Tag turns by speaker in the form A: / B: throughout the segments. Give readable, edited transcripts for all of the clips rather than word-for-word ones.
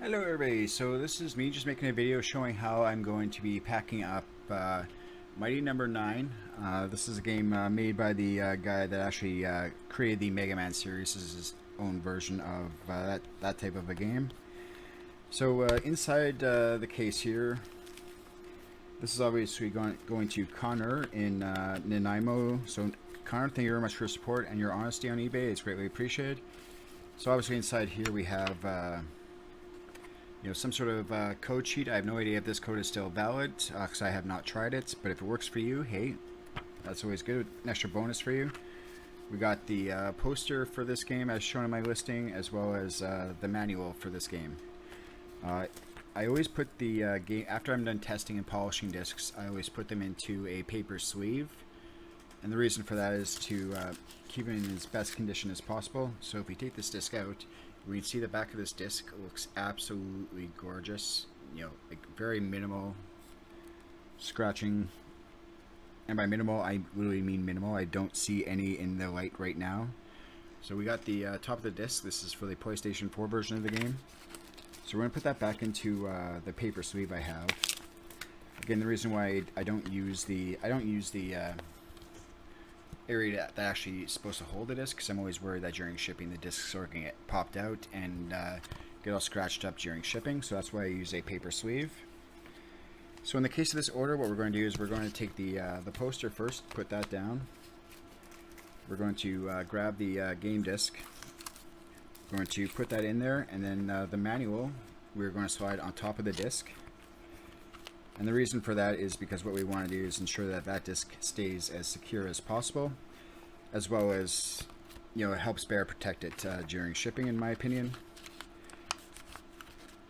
A: Hello everybody, so this is me just making a video showing how I'm going to be packing up Mighty Number 9. This is a game made by the guy that actually created the Mega Man series. This is his own version of that type of a game. So inside the case here, this is obviously going to Connor in Nanaimo. So Connor, thank you very much for your support and your honesty on eBay. It's greatly appreciated. So obviously inside here we have some sort of code sheet. I have no idea if this code is still valid because I have not tried it, but if it works for you, hey, that's always good. An extra bonus for you. We got the poster for this game as shown in my listing, as well as the manual for this game. I always put the game, after I'm done testing and polishing discs, I always put them into a paper sleeve, and the reason for that is to keep it in its best condition as possible. So if we take this disc out, we can see the back of this disc looks absolutely gorgeous. Like very minimal scratching. And by minimal, I literally mean minimal. I don't see any in the light right now. So we got the top of the disc. This is for the PlayStation 4 version of the game. So we're going to put that back into the paper sleeve I have. Again, the reason why I don't use the area that actually is supposed to hold the disc, because I'm always worried that during shipping the discs are going to get popped out and get all scratched up during shipping, so that's why I use a paper sleeve. So in the case of this order, what we're going to do is we're going to take the poster first, put that down. We're going to grab the game disc. We're going to put that in there, and then the manual we're going to slide on top of the disc. And the reason for that is because what we want to do is ensure that that disc stays as secure as possible, as well as, it helps better protect it during shipping, in my opinion.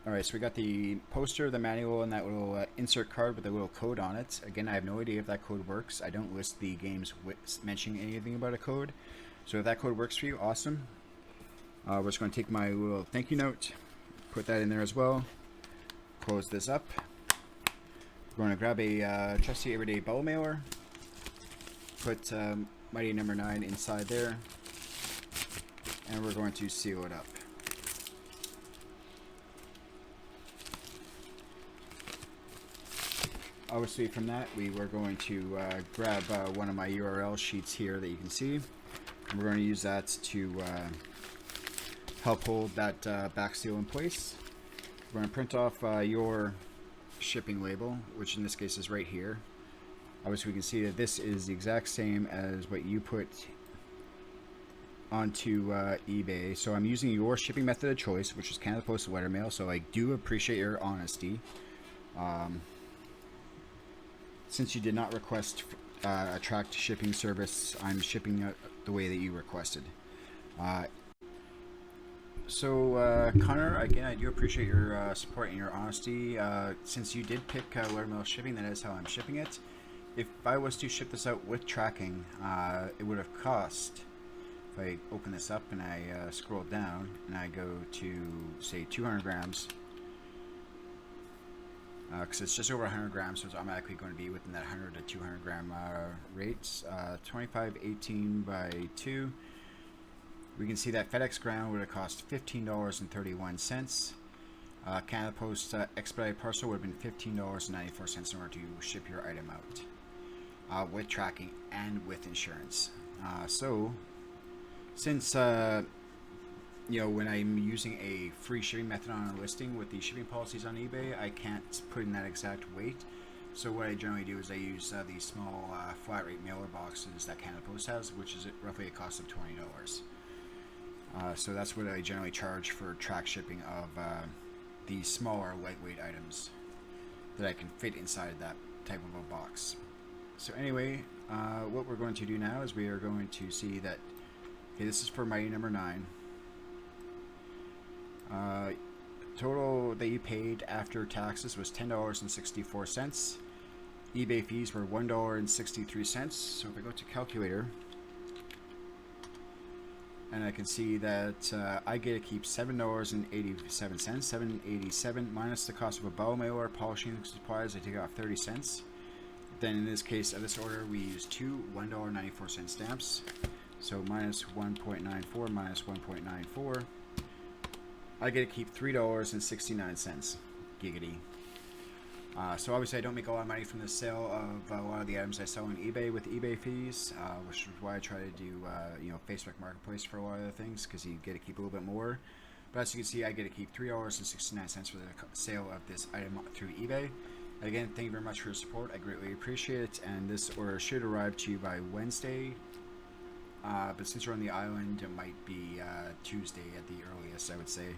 A: Alright, so we got the poster, the manual, and that little insert card with a little code on it. Again, I have no idea if that code works. I don't list the games mentioning anything about a code. So if that code works for you, awesome. We're just going to take my little thank you note, put that in there as well, close this up. We're going to grab a trusty everyday bubble mailer, put Mighty Number 9 inside there, and we're going to seal it up. Obviously from that, we were going to grab one of my URL sheets here that you can see, and we're going to use that to help hold that back seal in place. We're going to print off your shipping label, which in this case is right here. Obviously we can see that this is the exact same as what you put onto eBay. So I'm using your shipping method of choice, which is Canada Post lettermail, so I do appreciate your honesty. Since you did not request a tracked shipping service, I'm shipping the way that you requested. So, Connor, again, I do appreciate your support and your honesty. Since you did pick lettermail shipping, that is how I'm shipping it. If I was to ship this out with tracking, it would have cost, if I open this up and I scroll down and I go to, say, 200 grams, because it's just over 100 grams, so it's automatically going to be within that 100 to 200 gram rates. 2518 by 2. We can see that FedEx ground would have cost $15.31. Canada Post expedited parcel would have been $15.94 in order to ship your item out with tracking and with insurance. So since when I'm using a free shipping method on a listing with the shipping policies on eBay, I can't put in that exact weight. So what I generally do is I use these small flat rate mailer boxes that Canada Post has, which is roughly a cost of $20. So that's what I generally charge for track shipping of the smaller lightweight items that I can fit inside that type of a box. So anyway, what we're going to do now is we are going to see that, okay, this is for Mighty Number 9. Total that you paid after taxes was $10.64. eBay fees were $1.63. So if I go to calculator, and I can see that I get to keep $7.87, $7.87 minus the cost of a bubble mailer, polishing supplies. I take off 30 cents. Then in this case of this order, we use two $1.94 stamps. So minus 1.94 minus 1.94. I get to keep $3.69. Giggity. So obviously I don't make a lot of money from the sale of a lot of the items I sell on eBay with eBay fees, which is why I try to do Facebook Marketplace for a lot of the things, because you get to keep a little bit more. But as you can see, I get to keep $3.69 for the sale of this item through eBay. And again, thank you very much for your support. I greatly appreciate it. And this order should arrive to you by Wednesday. But since we're on the island, it might be Tuesday at the earliest, I would say.